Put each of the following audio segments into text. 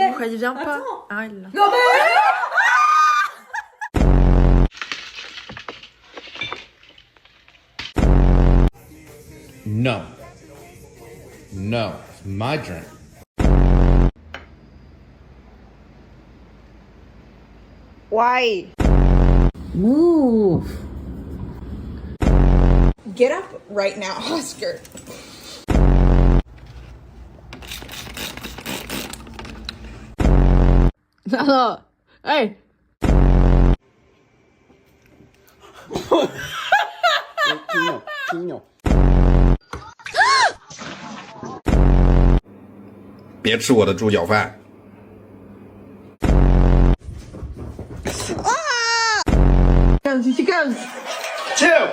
Pourquoi il vient pas? Ah, il l'a. Non mais... No. No. It's my drink. Why? Move. Get up right now, Oscar. Non. Hey. Chino. 别吃我的猪脚饭。She goes. Chill.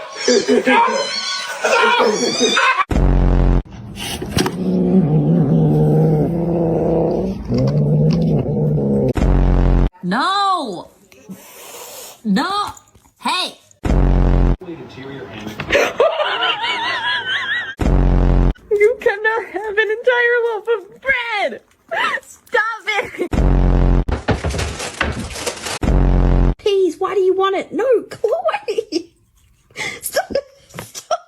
No. No. Hey. You cannot have an entire loaf of bread. Stop it. Please, why do you want it? No, go away. Stop. Stop.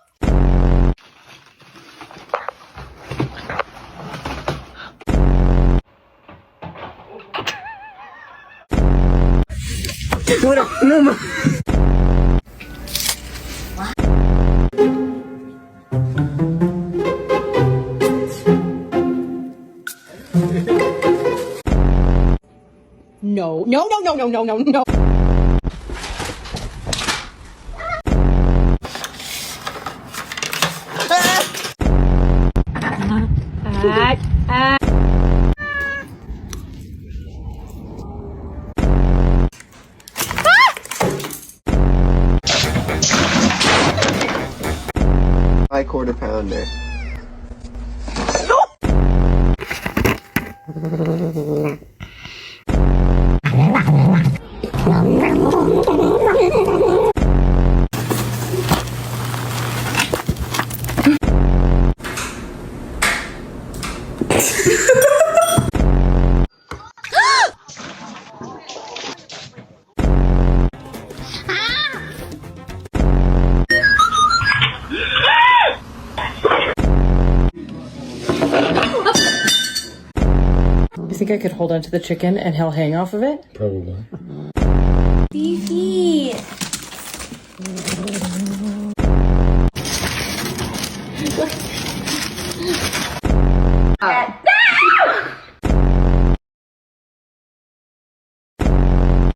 No, no, no, no, no, no, no, no. My quarter pounder. You think I could hold onto the chicken and he'll hang off of it? Probably. Fifi.